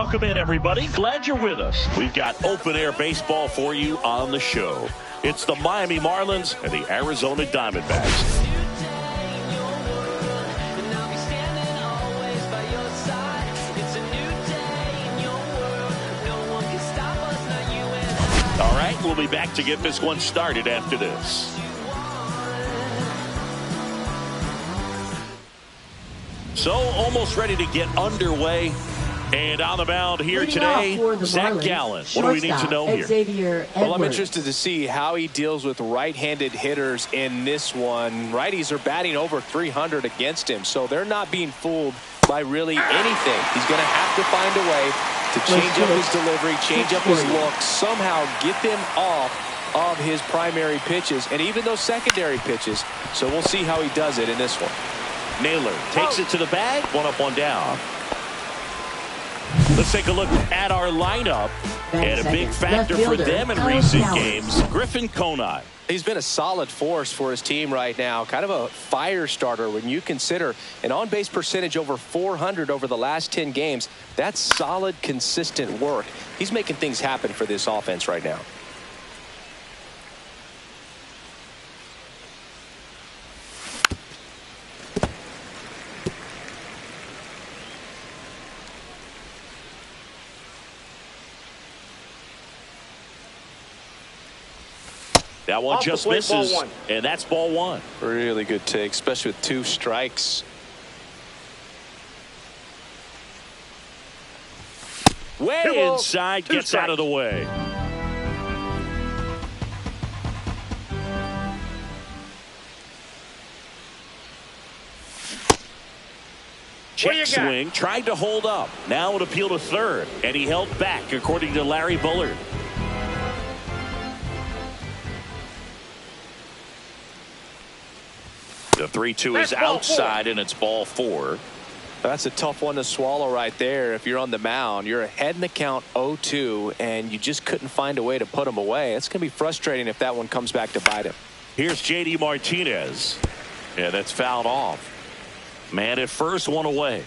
Welcome in, everybody. Glad you're with us. We've got open-air baseball for you on the show. It's the Miami Marlins and the Arizona Diamondbacks. All right, we'll be back to get this one started after this. So, almost ready to get underway. And on the mound here today, Zach Gallen. What do we need to know here? Well, I'm interested to see how he deals with right-handed hitters in this one. Righties are batting over 300 against him, so they're not being fooled by really anything. He's going to have to find a way to change up his delivery, change up his look, somehow get them off of his primary pitches and even those secondary pitches. So we'll see how he does it in this one. Naylor takes it to the bag, one up, one down. Let's take a look at our lineup. And a big factor for them in recent games, Griffin Conine. He's been a solid force for his team right now. Kind of a fire starter when you consider an on-base percentage over 400 over the last 10 games. That's solid, consistent work. He's making things happen for this offense right now. That one just misses, and that's ball one. Really good take, especially with 2 strikes. Way inside, gets out of the way. Check swing, tried to hold up. Now it appeal to third, and he held back, according to Larry Bullard. The 3-2 is outside, and it's ball 4. That's a tough one to swallow right there. If you're on the mound, you're ahead in the count 0-2, and you just couldn't find a way to put him away. It's going to be frustrating if that one comes back to bite him. Here's J.D. Martinez. Yeah, that's fouled off. Man at first, one away.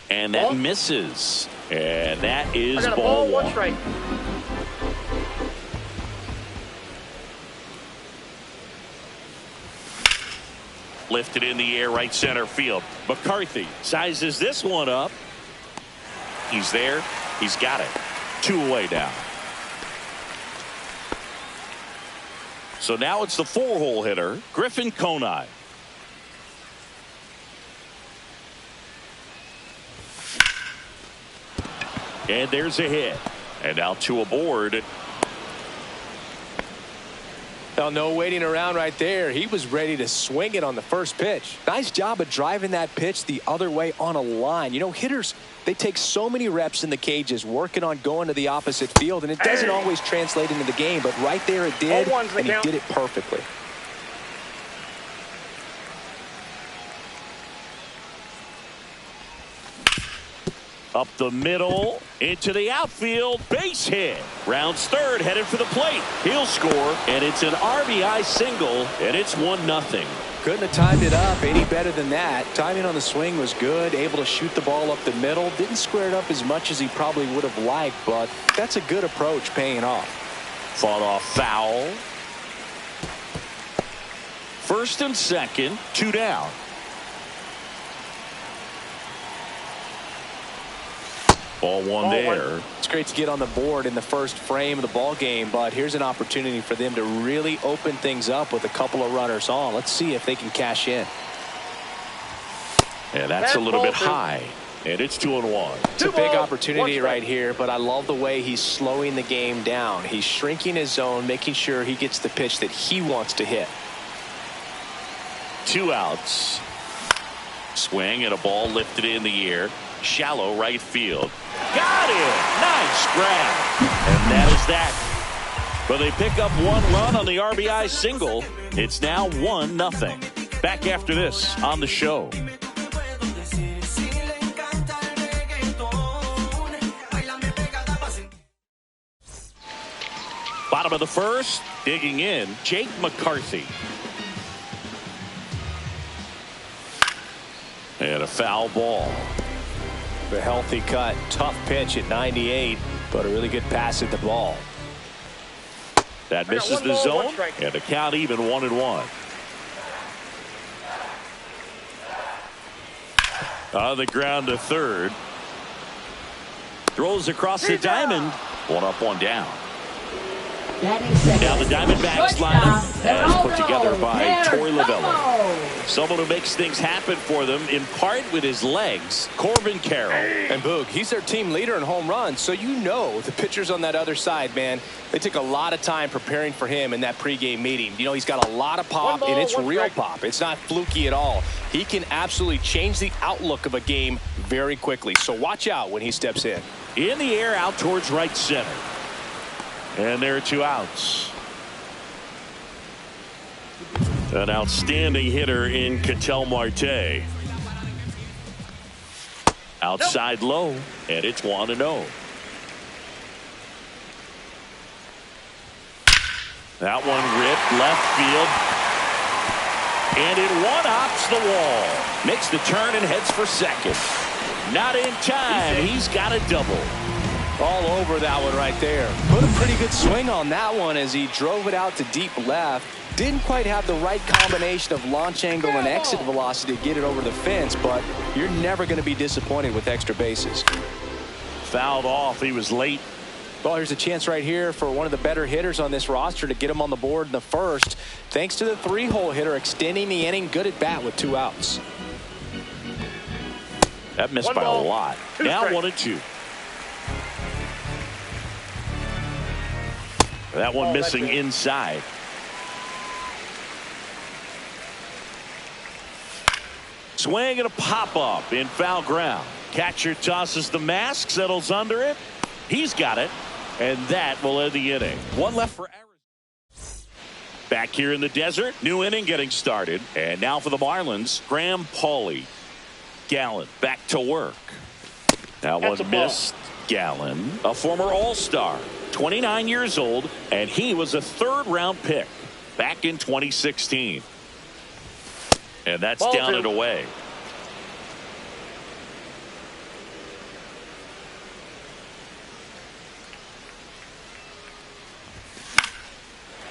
And that misses. And that is ball 1. Strike. Lifted in the air, right center field. McCarthy sizes this one up. He's there. He's got it. 2 away now. So now it's the 4-hole hitter, Griffin Conine. And there's a hit. And now 2 aboard. Now, no waiting around right there. He was ready to swing it on the first pitch. Nice job of driving that pitch the other way on a line. You know, hitters, they take so many reps in the cages working on going to the opposite field, and it doesn't always translate into the game, but right there it did, and he did it perfectly. Up the middle, into the outfield, base hit. Rounds third, headed for the plate. He'll score, and it's an RBI single, and it's 1-0. Couldn't have timed it up any better than that. Timing on the swing was good, able to shoot the ball up the middle. Didn't square it up as much as he probably would have liked, but that's a good approach paying off. Fought off foul. First and second, 2 down. Ball 1 there. It's great to get on the board in the first frame of the ball game, but here's an opportunity for them to really open things up with a couple of runners on. Let's see if they can cash in. And that's a little bit high, and it's 2-1. It's a big opportunity right here, but I love the way he's slowing the game down. He's shrinking his zone, making sure he gets the pitch that he wants to hit. 2 outs. Swing and a ball lifted in the air. Shallow right field. Got it! Nice grab. And that is that. But they pick up 1 run on the RBI single. It's now 1-0. Back after this on the show. Bottom of the first, digging in, Jake McCarthy. And a foul ball. A healthy cut. Tough pitch at 98, but a really good pass at the ball. That misses the zone, and the count even 1-1. On the ground to third. Throws across the diamond. 1 up, 1 down. Now the Diamondbacks lineup as put together by Torey Lovullo. Someone who makes things happen for them in part with his legs, Corbin Carroll. And Boog, he's their team leader in home runs, so you know the pitchers on that other side, man, they took a lot of time preparing for him in that pregame meeting. You know, he's got a lot of pop, and it's real pop. It's not fluky at all. He can absolutely change the outlook of a game very quickly, so watch out when he steps in. In the air out towards right center. And there are 2 outs. An outstanding hitter in Ketel Marte. Outside low, and it's 1-0. That one ripped left field. And it one-hops the wall. Makes the turn and heads for second. Not in time. He's got a double. All over that one right there. Put a pretty good swing on that one as he drove it out to deep left. Didn't quite have the right combination of launch angle and exit velocity to get it over the fence, but you're never going to be disappointed with extra bases. Fouled off. He was late. Well, here's a chance right here for one of the better hitters on this roster to get him on the board in the first. Thanks to the 3-hole hitter extending the inning. Good at bat with 2 outs. That missed by a lot. Now 1-2. That one missing inside. Swing and a pop-up in foul ground. Catcher tosses the mask, settles under it. He's got it, and that will end the inning. 1 left for Arizona. Back here in the desert, new inning getting started. And now for the Marlins, Graham Pauley. Gallen back to work. That one missed. Gallen, a former All-Star. 29 years old, and he was a 3rd-round pick back in 2016. And that's down and away.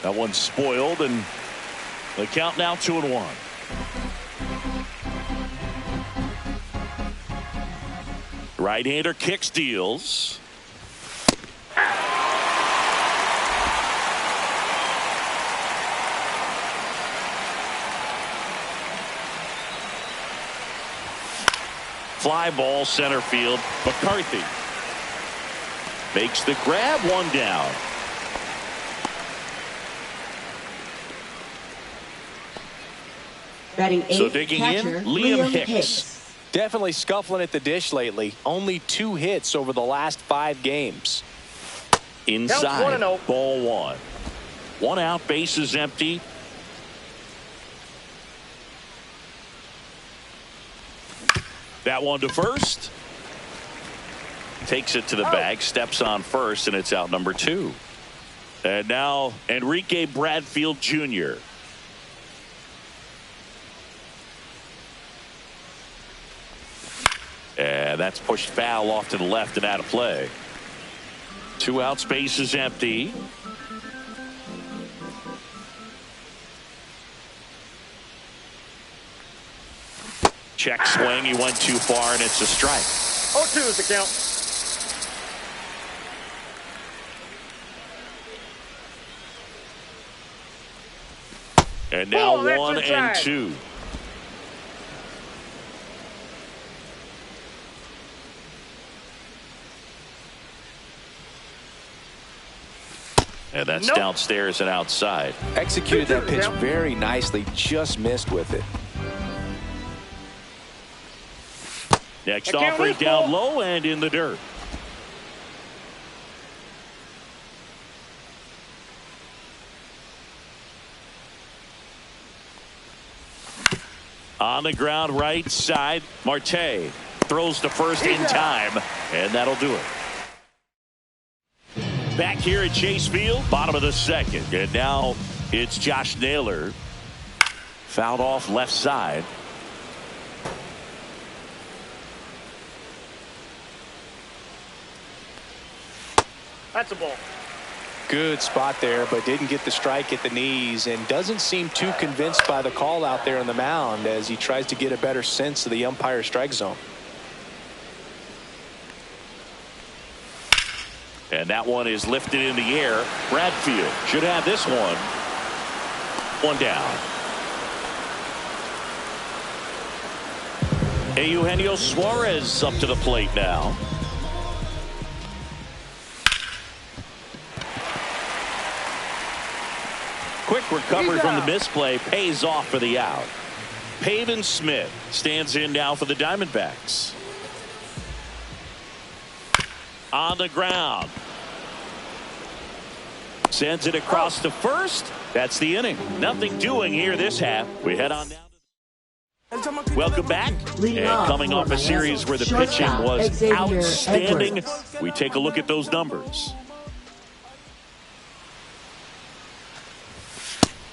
That one's spoiled, and the count now 2-1. Right-hander kicks, deals. Fly ball center field. McCarthy makes the grab, 1 down. So digging in, Liam Hicks. Definitely scuffling at the dish lately. Only 2 hits over the last 5 games. Inside, ball 1. 1 out, bases empty. That one to first. Takes it to the bag, steps on first, and it's out number 2. And now Enrique Bradfield Jr. And that's pushed foul off to the left and out of play. 2 outs, base is empty. Check swing, he went too far, and it's a strike. 0-2 is the count. And now 1-2. And that's downstairs and outside. Executed that pitch very nicely, just missed with it. Next offering down low and in the dirt. On the ground right side, Marte throws to first in time, and that'll do it. Back here at Chase Field, bottom of the second, and now it's Josh Naylor. Fouled off left side. That's a ball. Good spot there, but didn't get the strike at the knees and doesn't seem too convinced by the call out there on the mound as he tries to get a better sense of the umpire's strike zone. And that one is lifted in the air. Bradfield should have this one. One down. Eugenio Suarez up to the plate now. Quick recovery from the misplay pays off for the out. Pavin Smith stands in now for the Diamondbacks. On the ground. Sends it across to first. That's the inning. Nothing doing here this half. We head on down. Welcome back. And coming off a series where the pitching was outstanding, we take a look at those numbers.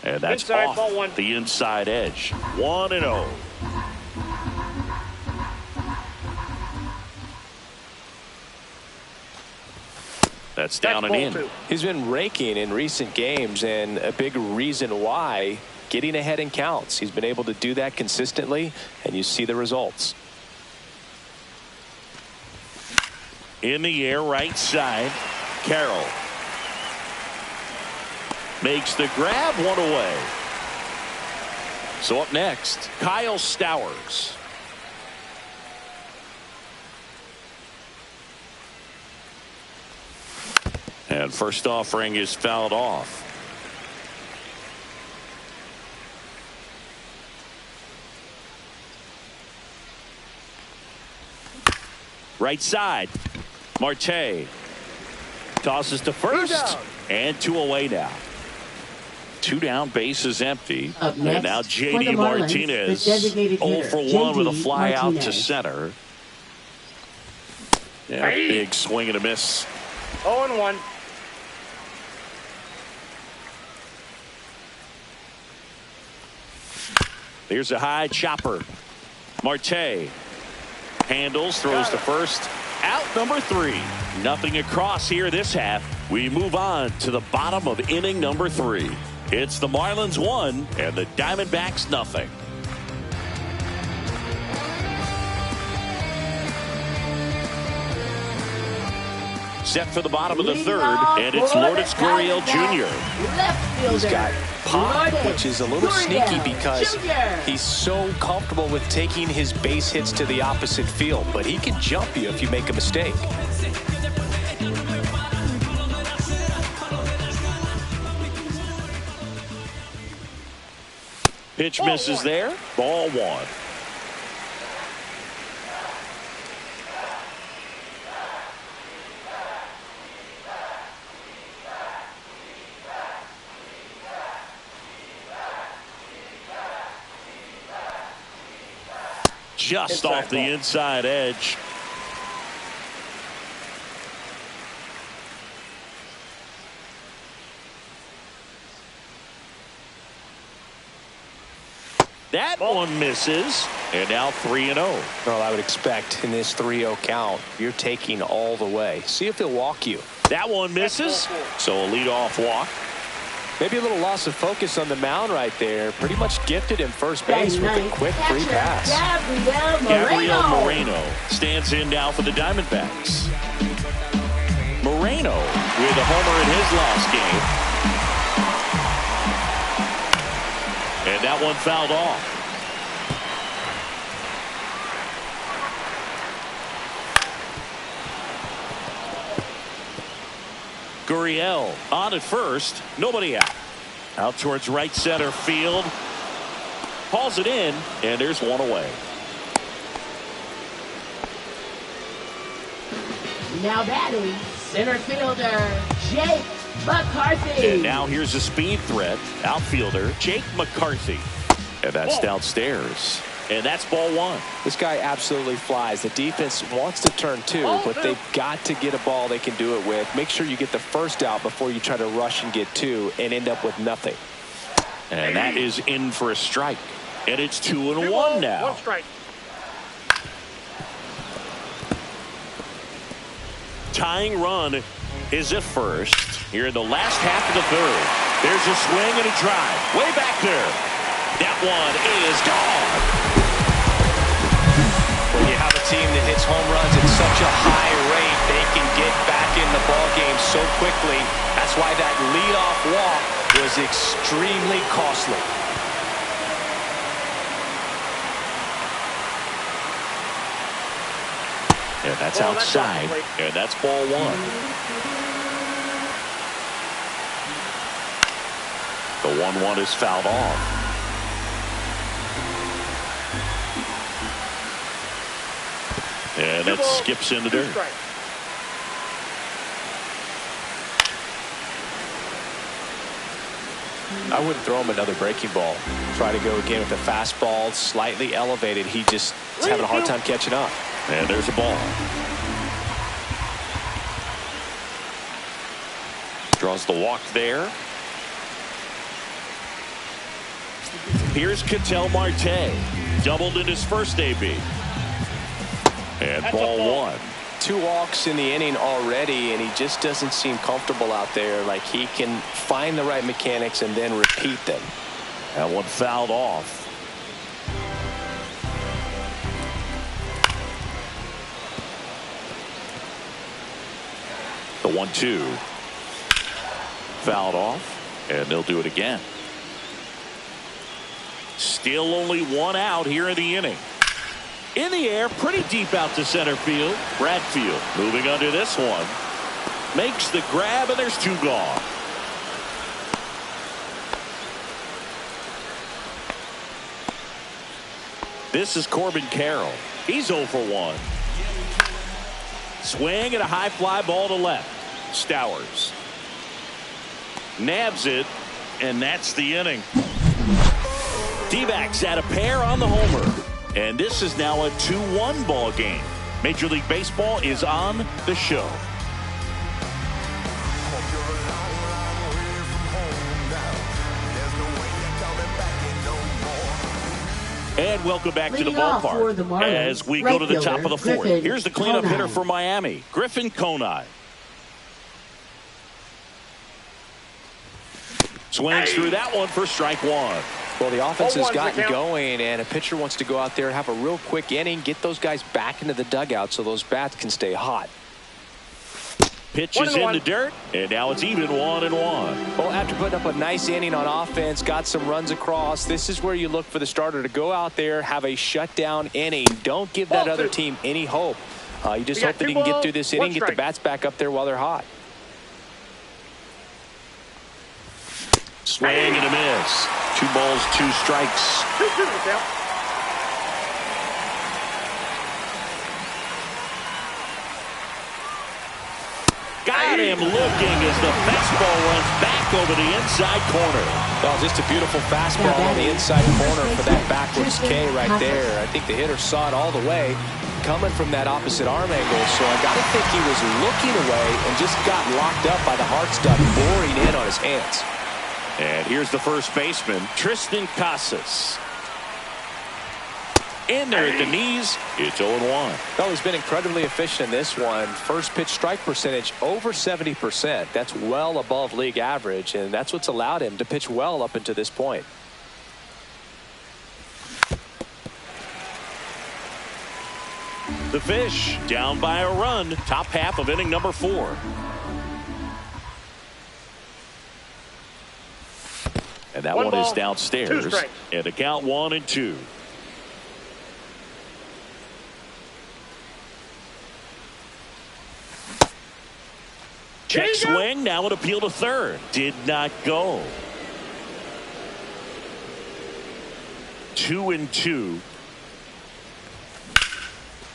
And that's inside, off ball one. the inside edge. 1-0. That's down and in. Two. He's been raking in recent games, and a big reason why, getting ahead in counts. He's been able to do that consistently, and you see the results. In the air, right side. Carroll makes the grab, one away. So up next, Kyle Stowers. And first offering is fouled off. Right side. Marte tosses to first, and 2 away now. 2 down, bases empty. Up And next, now for JD the Marlins, Martinez the designated 0 hitter, for 1 with a JD fly out to Martinez. center. Yeah, big swing and a miss. 0-1. Here's a high chopper. Marte handles, throws to first. Out number 3. Nothing across here this half. We move on to the bottom of inning number 3. It's the Marlins 1 and the Diamondbacks nothing. Set for the bottom of the 3rd, and it's Lourdes Gurriel Jr. He's got pop, which is a little sneaky because he's so comfortable with taking his base hits to the opposite field, but he can jump you if you make a mistake. Pitch misses there. Ball 1. Just off the inside edge. That one misses, and now 3-0. Well, I would expect in this 3-0 count, you're taking all the way. See if he'll walk you. That one misses, so a leadoff walk. Maybe a little loss of focus on the mound right there. Pretty much gifted him first base with a quick free pass. Gabriel Moreno stands in now for the Diamondbacks. Moreno with a homer in his last game. And that one fouled off. Gurriel on at first. Nobody out. Out towards right center field. Hauls it in, and there's one away. Now batting, center fielder, Jake McCarthy. And now here's a speed threat. Outfielder, Jake McCarthy. And that's downstairs. And that's ball 1. This guy absolutely flies. The defense wants to turn 2, but they've got to get a ball they can do it with. Make sure you get the first out before you try to rush and get 2 and end up with nothing. And that is in for a strike. And it's 2-1 now. 1 strike. Tying run is at first here in the last half of the third. There's a swing and a drive way back there. That one is gone. When you have a team that hits home runs at such a high rate, they can get back in the ball game so quickly. That's why that leadoff walk was extremely costly. And that's outside, and that's ball one. The 1-1 is fouled off. And that skips in the dirt. I wouldn't throw him another breaking ball. Try to go again with the fastball slightly elevated. He just is having a hard time catching up. And there's a ball. Draws the walk there. Here's Ketel Marte. Doubled in his first AB. And ball one. 2 walks in the inning already, and he just doesn't seem comfortable out there. Like he can find the right mechanics and then repeat them. That one fouled off. The 1-2 fouled off, and they'll do it again. Still only 1 out here in the inning. In the air, pretty deep out to center field. Bradfield moving under this one. Makes the grab, and there's 2 gone. This is Corbin Carroll. He's 0 for 1. Swing and a high fly ball to left. Stowers nabs it, and that's the inning. Dbacks at a pair on the homer, and this is now a 2-1 ball game. Major League Baseball is on the show. And welcome back to the ballpark as we go to the top of the 4th. Here's the cleanup hitter for Miami, Griffin Conine. Swings through that one for strike 1. Well, the offense has gotten going, and a pitcher wants to go out there, have a real quick inning, get those guys back into the dugout so those bats can stay hot. Pitch is in the dirt, and now it's even 1-1. Well, after putting up a nice inning on offense, got some runs across, this is where you look for the starter to go out there, have a shutdown inning. Don't give that other team any hope. You just hope that he can get through this inning, get the bats back up there while they're hot. Swing and a miss. 2 balls, 2 strikes. Got him looking as the fastball runs back over the inside corner. Well, just a beautiful fastball on the inside corner for that backwards K right there. I think the hitter saw it all the way coming from that opposite arm angle, so I got to think he was looking away and just got locked up by the hard stuff boring in on his hands. And here's the first baseman, Tristan Casas. In there at the knees, it's 0-1. Well, he's been incredibly efficient in this one. First pitch strike percentage over 70%. That's well above league average, and that's what's allowed him to pitch well up until this point. The Fish down by a run, top half of inning number 4. And that one is downstairs. And the count 1-2. Check swing, now an appeal to third. Did not go. 2-2.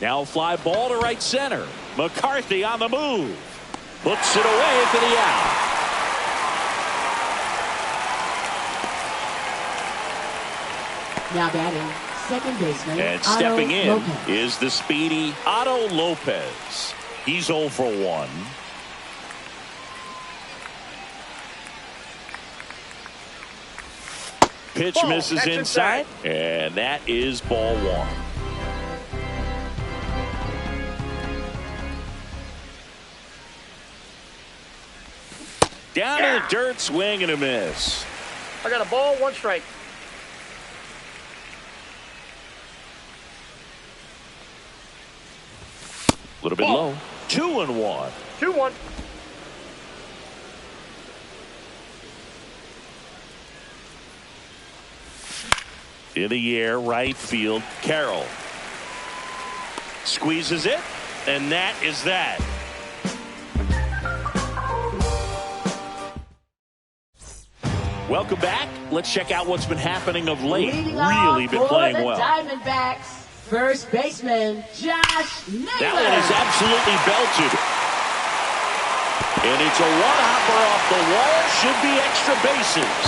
Now fly ball to right center. McCarthy on the move. Puts it away for the out. Now batting, second baseman. And stepping in is the speedy Otto Lopez. He's 0 for 1. Pitch misses inside, and that is ball 1. Down to the dirt, swing and a miss. I got a ball, 1 strike. A little bit low. 2-1. 2-1. In the air, right field, Carroll. Squeezes it, and that is that. Welcome back. Let's check out what's been happening of late. Really been playing well. Diamondbacks, first baseman Josh Naylor. That one is absolutely belted. And it's a one-hopper off the wall. Should be extra bases.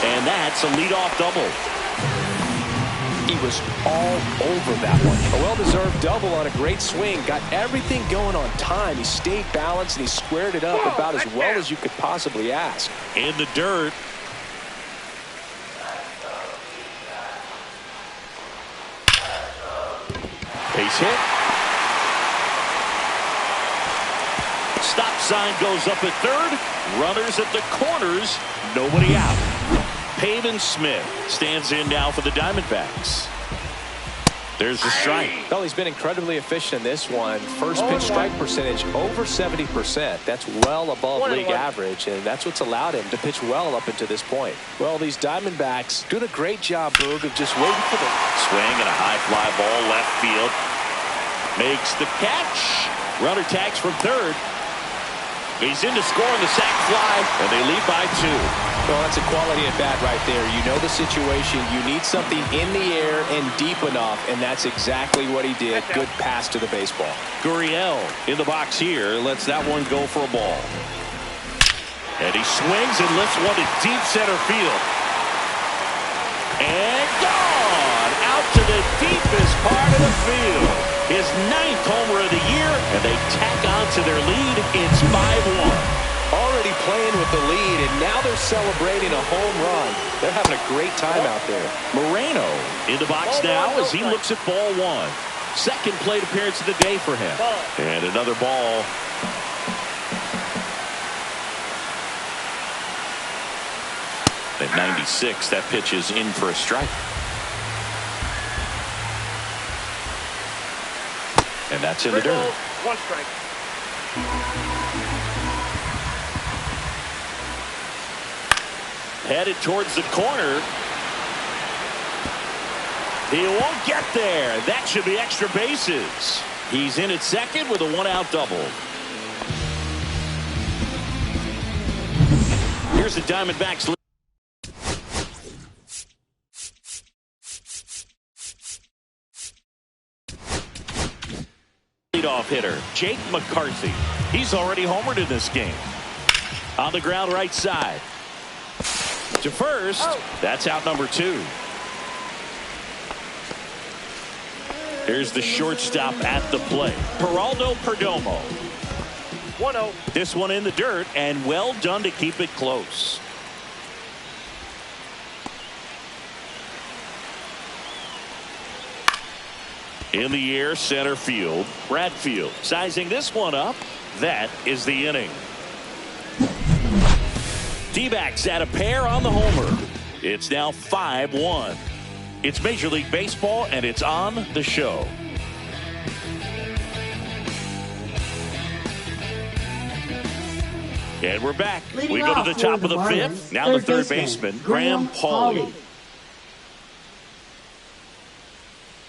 And that's a leadoff double. He was all over that one. A well-deserved double on a great swing. Got everything going on time. He stayed balanced and he squared it up about as well as you could possibly ask. In the dirt. Base hit. Stop sign goes up at third. Runners at the corners. Nobody out. Pavin Smith stands in now for the Diamondbacks. There's the strike. Well, he's been incredibly efficient in this one. First pitch strike percentage over 70%. That's well above league average, and that's what's allowed him to pitch well up until this point. Well, these Diamondbacks doing a great job, Boog, of just waiting for the swing and a high fly ball left field. Makes the catch. Runner tags from third. He's in to score on the sac fly, and they lead by 2. Well, that's a quality at bat right there. You know the situation. You need something in the air and deep enough, and that's exactly what he did. Good pass to the baseball. Gurriel in the box here. Lets that one go for a ball. And he swings and lifts one to deep center field. And gone! Out to the deepest part of the field. His 9th homer of the year, and they tack on to their lead. It's 5-1. Already playing with the lead, and now they're celebrating a home run. They're having a great time out there. Moreno in the box now as he looks at ball 1. Second plate appearance of the day for him. And another ball. At 96, that pitch is in for a strike. And that's in the dirt. 1 strike. Headed towards the corner. He won't get there. That should be extra bases. He's in at second with a 1-out double. Here's the Diamondbacks. Leadoff hitter Jake McCarthy. He's already homered in this game. On the ground right side. To first. That's out number 2. Here's the shortstop at the plate. Geraldo Perdomo. 1-0. This one in the dirt, and well done to keep it close. In the air, center field. Bradfield sizing this one up. That is the inning. Dbacks at a pair on the homer. It's now 5-1. It's Major League Baseball, and it's on the show. And we're back. We go to the top of the 5th. Now the third baseman, Graham Pauley.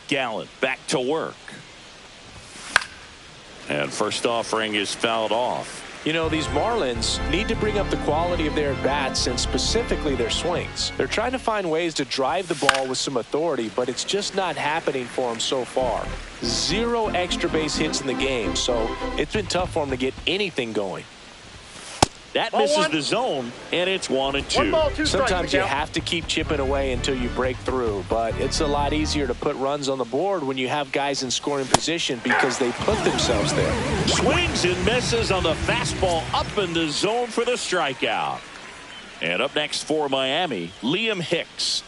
Gallant back to work. And first offering is fouled off. You know, these Marlins need to bring up the quality of their bats and specifically their swings. They're trying to find ways to drive the ball with some authority, but it's just not happening for them so far. 0 extra base hits in the game, so it's been tough for them to get anything going. That misses the zone, and it's 1-2. Sometimes you have to keep chipping away until you break through, but it's a lot easier to put runs on the board when you have guys in scoring position because they put themselves there. Swings and misses on the fastball up in the zone for the strikeout. And up next for Miami, Liam Hicks.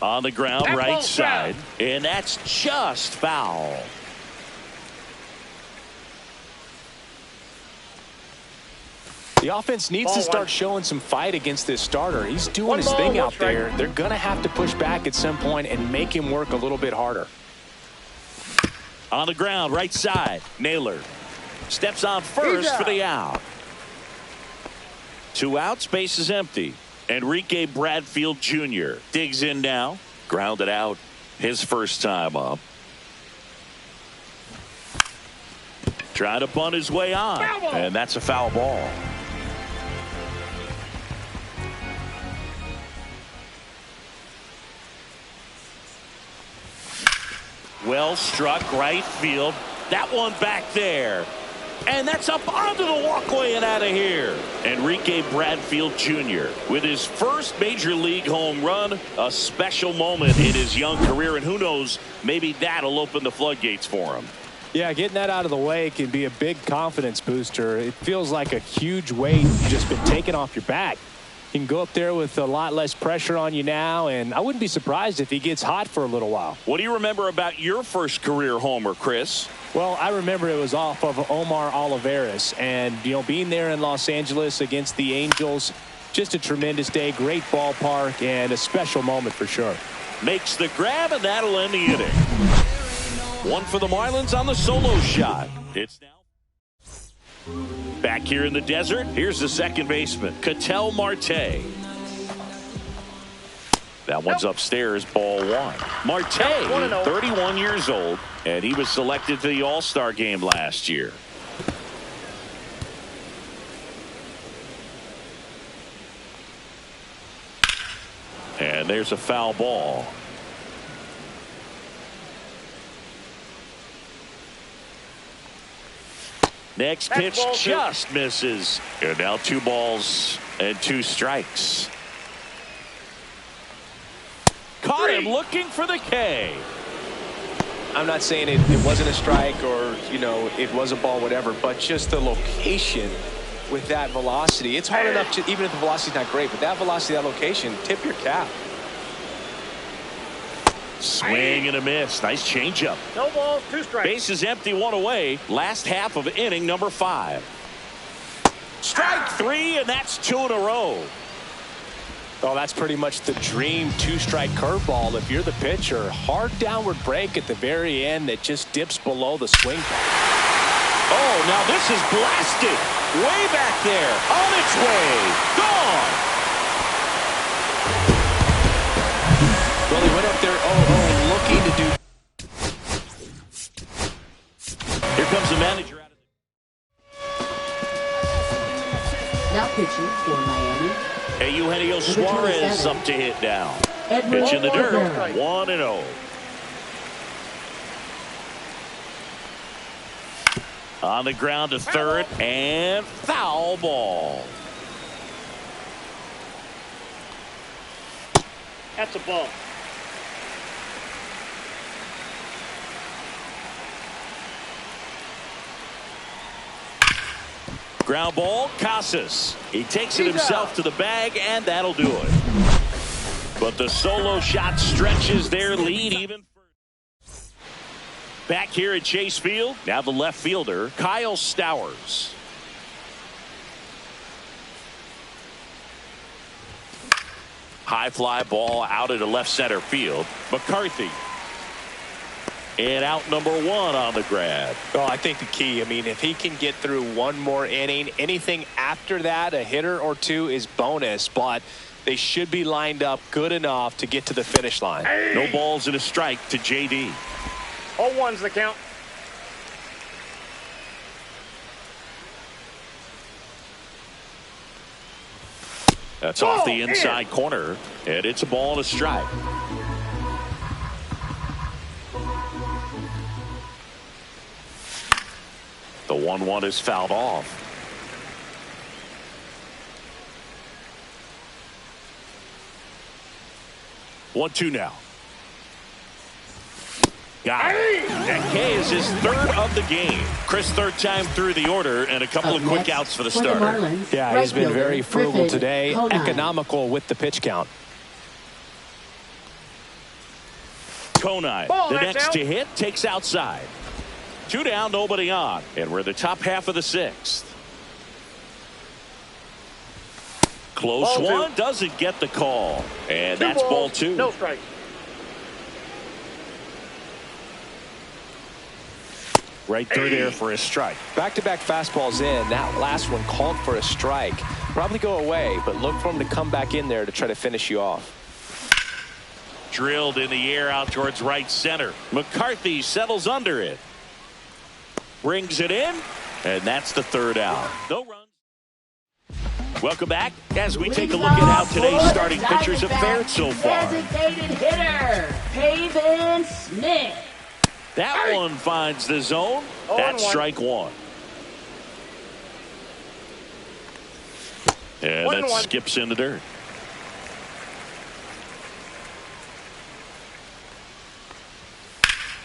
On the ground, right side, and that's just foul. The offense needs to start showing some fight against this starter. He's doing his One ball, thing one out strike. there. They're going to have to push back at some point and make him work a little bit harder. On the ground, right side. Naylor steps on first for the out. 2 outs, base is empty. Enrique Bradfield Jr. digs in now. Grounded out his first time up. Trying to bunt his way on. And that's a foul ball. Well struck right field. That one back there. And that's up onto the walkway and out of here. Enrique Bradfield Jr. with his first major league home run. A special moment in his young career. And who knows, maybe that'll open the floodgates for him. Yeah, getting that out of the way can be a big confidence booster. It feels like a huge weight just been taken off your back. You can go up there with a lot less pressure on you now, and I wouldn't be surprised if he gets hot for a little while. What do you remember about your first career homer, Chris? Well, I remember it was off of Omar Olivares, and, you know, being there in Los Angeles against the Angels, just a tremendous day, great ballpark, and a special moment for sure. Makes the grab, and that'll end the inning. One for the Marlins on the solo shot. It's now back here in the desert. Here's the second baseman, Ketel Marte. That one's upstairs, ball 1. Marte, 31 years old, and he was selected for the All-Star game last year. And there's a foul ball. Next pitch just misses. And now 2 balls and 2 strikes. Caught him looking for the K. I'm not saying it wasn't a strike or, you know, it was a ball, whatever, but just the location with that velocity. It's hard enough to, even if the velocity's not great, but that velocity, that location, tip your cap. Swing and a miss. Nice changeup. No balls, 2 strikes. Base is empty, 1 away. Last half of inning number 5. Strike 3, and that's 2 in a row. Oh, that's pretty much the dream 2-strike curveball if you're the pitcher. Hard downward break at the very end that just dips below the swing. Oh, now this is blasted. Way back there. On its way. Gone. Well, he went up there looking to do. Here comes the manager out of Now pitching for Miami, Eugenio Suarez up to hit now. Edward Pitch in the dirt. Rivera. 1-0. On the ground to third, and foul ball. That's a ball. Ground ball, Casas. He takes it himself to the bag, and that'll do it. But the solo shot stretches their lead even further. Back here at Chase Field, now the left fielder, Kyle Stowers. High fly ball out into left center field. McCarthy. And out number 1 on the grab. Oh, I think the key, I mean, if he can get through one more inning, anything after that, a hitter or 2 is bonus, but they should be lined up good enough to get to the finish line. No balls and a strike to JD. 0-1's the count. That's off the inside corner, and it's a ball and a strike. The 1-1 is fouled off. One, 2 now. Got it. And K is his 3rd of the game. Chris, 3rd time through the order, and a couple of quick outs for the starter. Marlins, Yeah, he's been right very fielder, frugal Griffin today, Conine. economical with the pitch count. Conine, Ball, the that's next out. to hit, takes outside. 2 down, nobody on. And we're in the top half of the 6th. Close Ball one. two. Doesn't get the call. And Two that's ball balls, 2. no strikes. Right through there for a strike. Back-to-back fastballs in. That last one called for a strike. Probably go away, but look for him to come back in there to try to finish you off. Drilled in the air out towards right center. McCarthy settles under it. Brings it in, and that's the 3rd out. No runs. Welcome back as we take a look at how today's starting pitchers have fared so far. Designated hitter, Pavin Smith. That one finds the zone. That's strike 1. And that skips in the dirt.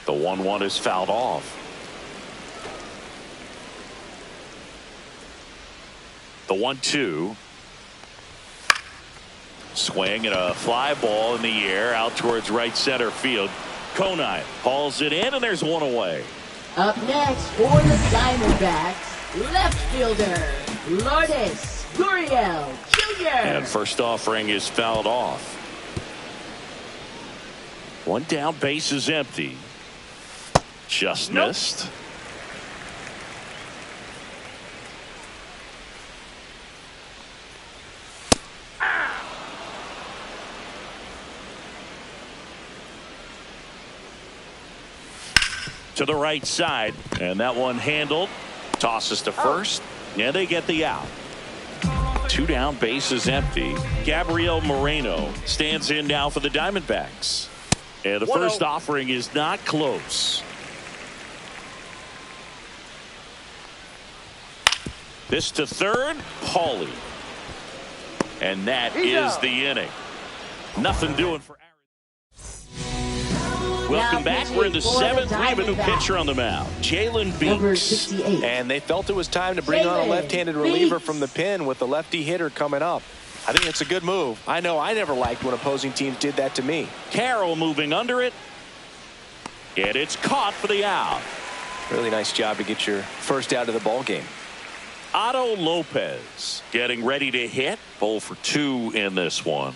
The 1-1 is fouled off. The 1-2. Swing and a fly ball in the air out towards right center field. Conine hauls it in, and there's one away. Up next for the Diamondbacks, left fielder, Lourdes Gurriel Jr. And first offering is fouled off. One down, base is empty. Just missed. To the right side, and that one handled. Tosses to first, and they get the out. 2 down, base is empty. Gabriel Moreno stands in now for the Diamondbacks. And the first offering is not close. This to third, Paulie. And that is the inning. Nothing doing for Welcome back. We're in the 7th. We have a new pitcher on the mound, Jalen Dbacks. And they felt it was time to bring on a left-handed reliever from the pen with the lefty hitter coming up. I think it's a good move. I know I never liked when opposing teams did that to me. Carroll moving under it. And it's caught for the out. Really nice job to get your first out of the ball game. Otto Lopez getting ready to hit. 0 for 2 in this one.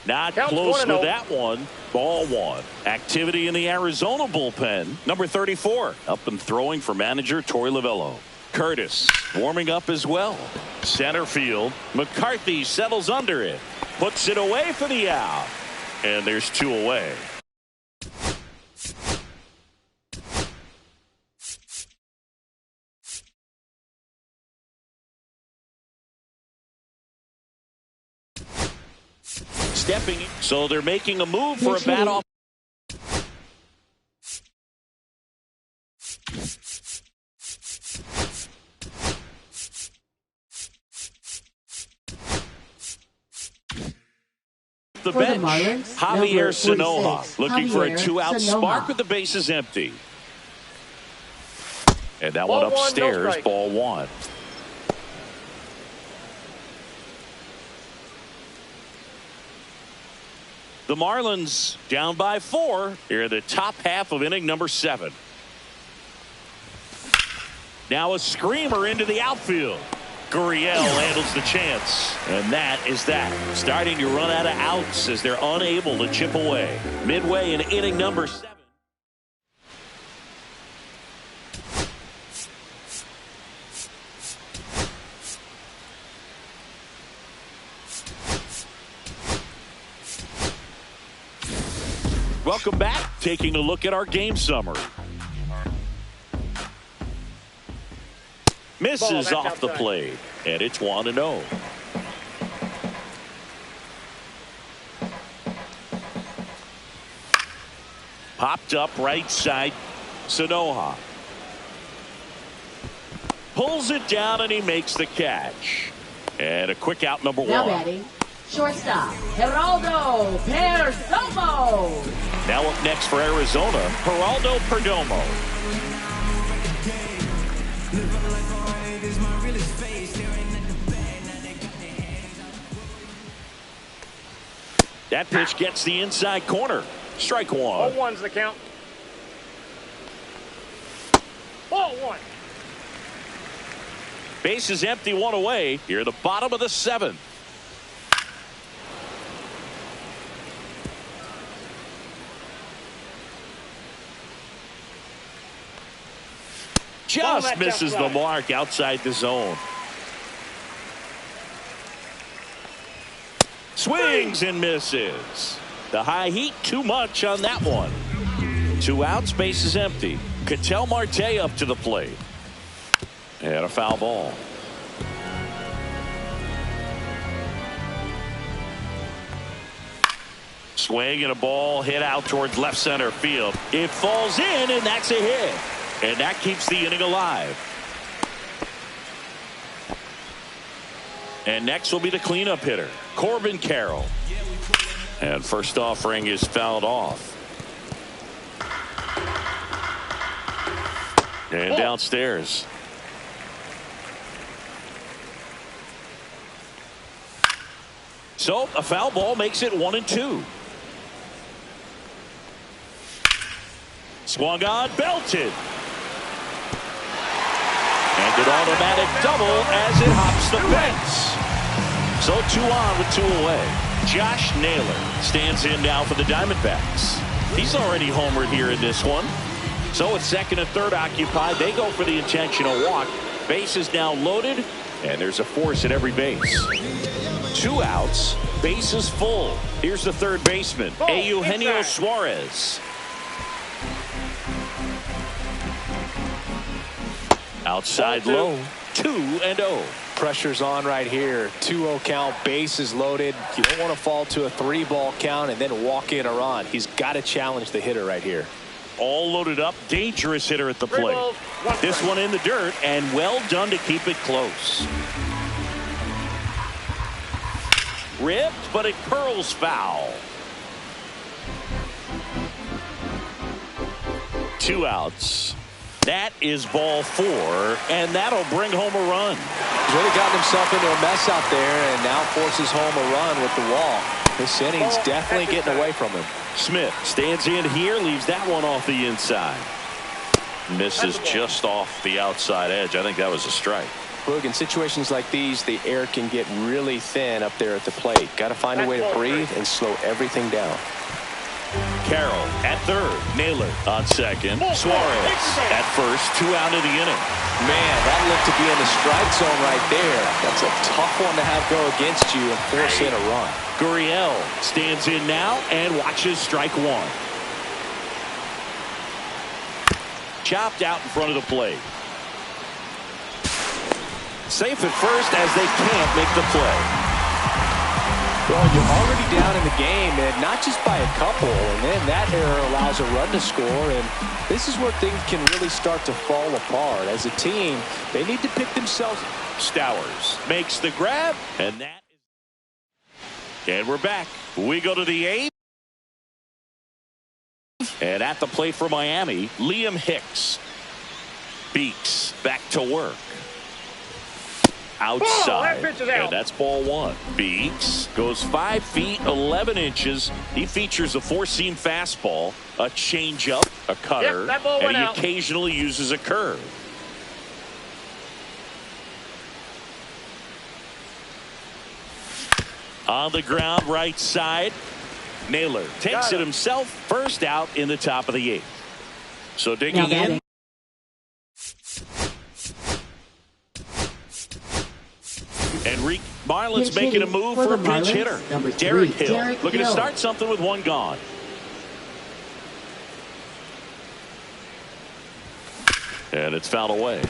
Not close with that one. Ball 1. Activity in the Arizona bullpen. Number 34 up and throwing for manager Torey Lovullo. Curtis warming up as well. Center field. McCarthy settles under it. Puts it away for the out. And there's 2 away. Stepping, so they're making a move for a bat off. The bench, Javier Sanoja looking for a 2-out spark with the bases empty. And that one upstairs, ball 1. The Marlins down by 4 here in the top half of inning number 7. Now a screamer into the outfield. Gurriel handles the chance, and that is that. Starting to run out of outs as they're unable to chip away. Midway in inning number 7. Welcome back. Taking a look at our game summary. Misses off the plate, and it's 1-0. Popped up right side. Sanoja pulls it down, and he makes the catch. And a quick out, number 1. Now batting, shortstop, Geraldo Perdomo. Now up next for Arizona, Geraldo Perdomo. That pitch gets the inside corner. Strike 1. 0-1's the count. Ball 1. Base is empty, one away. Here at the bottom of the seventh. Just misses the mark outside the zone. Swings and misses. The high heat too much on that one. 2 outs, base is empty. Ketel Marte up to the plate. And a foul ball. Swing and a ball hit out towards left center field. It falls in, and that's a hit. And that keeps the inning alive. And next will be the cleanup hitter, Corbin Carroll. And first offering is fouled off. And downstairs. So a foul ball makes it 1-2. Swung on, belted. And an automatic double as it hops the fence. So 2 on with 2 away. Josh Naylor stands in now for the Diamondbacks. He's already homered here in this one. So it's second and third occupied. They go for the intentional walk. Base is now loaded, and there's a force at every base. 2 outs. Base is full. Here's the third baseman, Eugenio Suarez. Outside low, 2-0. Pressure's on right here. 2-0 count, base is loaded. You don't want to fall to a 3-ball count and then walk in a run. He's got to challenge the hitter right here. All loaded up, dangerous hitter at the plate. This one in the dirt, and well done to keep it close. Ripped, but it curls foul. 2 outs. That is ball 4, and that'll bring home a run. He's really gotten himself into a mess out there and now forces home a run with the walk. This inning's definitely getting away from him. Smith stands in here, leaves that one off the inside. Misses just off the outside edge. I think that was a strike. Boog, in situations like these, the air can get really thin up there at the plate. Got to find a way to breathe and slow everything down. Carroll at third. Naylor on second. Suarez at first. 2 out of the inning. Man, that looked to be in the strike zone right there. That's a tough one to have go against you and force in a run. Gurriel stands in now and watches strike 1. Chopped out in front of the plate. Safe at first as they can't make the play. Well, you're already down in the game, and not just by a couple, and then that error allows a run to score, and this is where things can really start to fall apart. As a team, they need to pick themselves. Stowers makes the grab, and that is... And we're back. We go to the 8th. And at the plate for Miami, Liam Hicks. Beeks back to work. Outside, and that's ball 1. Beeks goes 5 feet 11 inches. He features a 4-seam fastball, a changeup, a cutter, and he occasionally uses a curve. On the ground, right side. Naylor takes it himself. First out in the top of the 8th. So digging in. And Marlins making a move for a pinch hitter. Derek Hill looking to start something with 1 gone. And it's fouled away.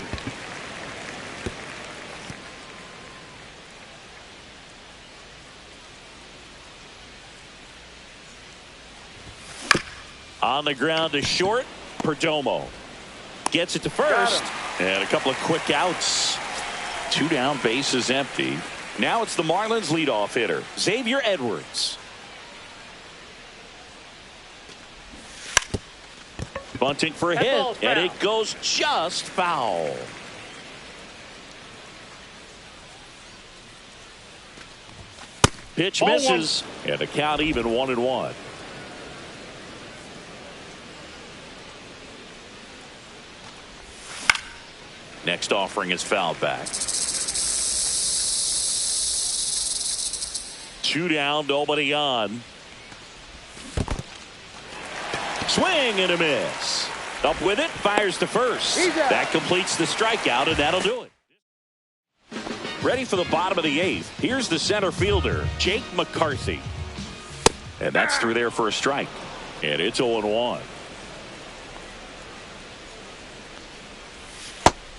On the ground to short. Perdomo gets it to first. And a couple of quick outs. 2 down, base is empty. Now it's the Marlins leadoff hitter, Xavier Edwards. Bunting for a hit, and it goes just foul. Pitch misses, and the count even 1-1. Next offering is fouled back. 2 down, nobody on. Swing and a miss. Up with it, fires to first. That completes the strikeout, and that'll do it. Ready for the bottom of the 8th. Here's the center fielder, Jake McCarthy. And that's through there for a strike. And it's 0-1.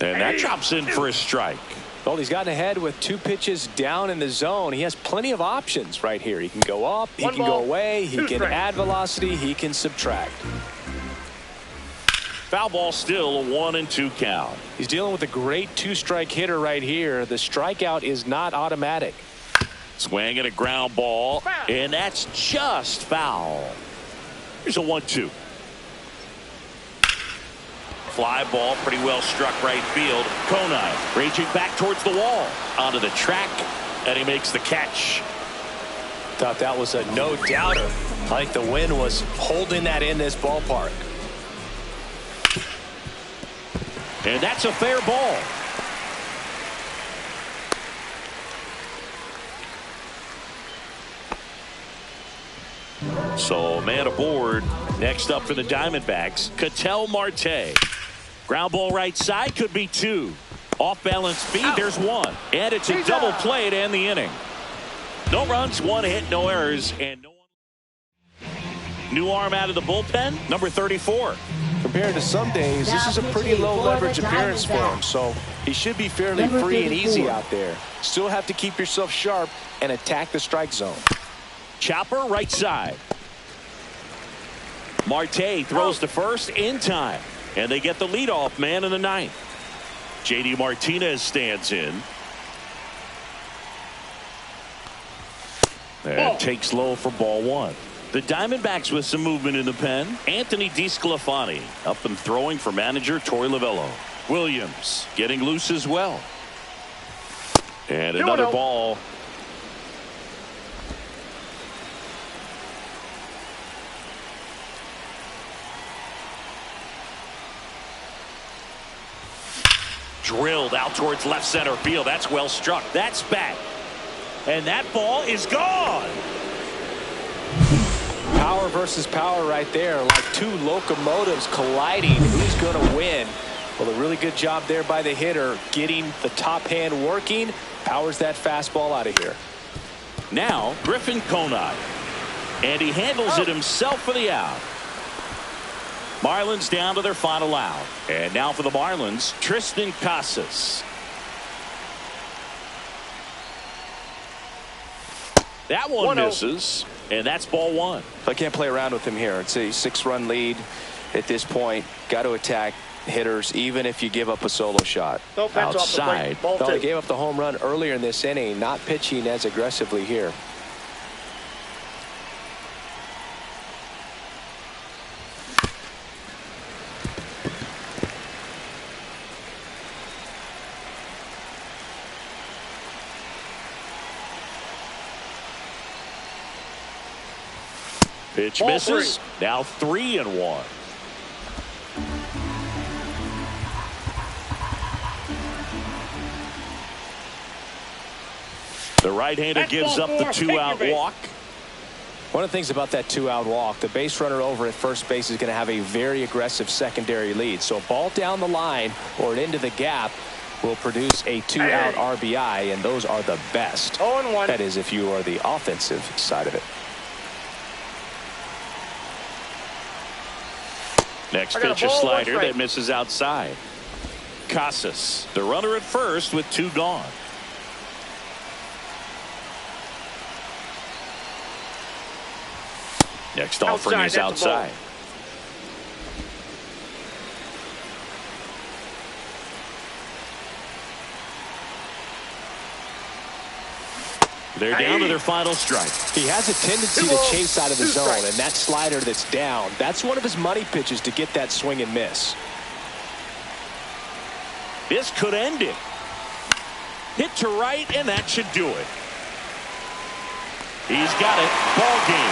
And that drops in for a strike. Well, he's gotten ahead with 2 pitches down in the zone. He has plenty of options right here. He can go up, he can go away, he can add velocity, he can subtract. Foul ball, still a 1-2 count. He's dealing with a great 2-strike hitter right here. The strikeout is not automatic. Swing and a ground ball, and that's just foul. Here's a 1-2. Fly ball, pretty well struck right field. Konai raging back towards the wall. Onto the track, and he makes the catch. Thought that was a no-doubter. I think the wind was holding that in this ballpark. And that's a fair ball. So man aboard. Next up for the Diamondbacks, Ketel Marte. Ground ball right side, could be 2. Off balance speed, there's 1. And it's a double play to end the inning. No runs, 1 hit, no errors, and no one. New arm out of the bullpen, number 34. Compared to some days, this is a pretty low leverage appearance for him, so he should be fairly free and easy out there. Still have to keep yourself sharp and attack the strike zone. Chopper right side. Marte throws to first in time, and they get the leadoff man in the 9th. J.D. Martinez stands in. And takes low for ball 1. The Diamondbacks with some movement in the pen. Anthony DeSclafani up and throwing for manager Torey Lovullo. Williams getting loose as well. And another ball. Drilled out towards left center field. That's well struck. That's back. And that ball is gone. Power versus power right there, like 2 locomotives colliding. Who's going to win? Well, a really good job there by the hitter, getting the top hand working. Powers that fastball out of here. Now Griffin Konai, and he handles it himself for the out. Marlins down to their final out. And now for the Marlins, Tristan Casas. That one misses, and that's ball 1. I can't play around with him here. It's a 6-run lead at this point. Got to attack hitters, even if you give up a solo shot. Outside. Well, he gave up the home run earlier in this inning, not pitching as aggressively here. Pitch misses. Now 3-1. The right-hander gives up the 2-out walk. One of the things about that 2-out walk, the base runner over at first base is going to have a very aggressive secondary lead. So a ball down the line or into the gap will produce a 2-out RBI, and those are the best. 0-1. That is, if you are the offensive side of it. Next pitch, a slider that misses outside. Casas, the runner at first with 2 gone. Next offering is outside. They're down to their final strike. He has a tendency to chase out of the zone, and that slider that's down, that's one of his money pitches to get that swing and miss. This could end it. Hit to right, and that should do it. He's got it. Ball game.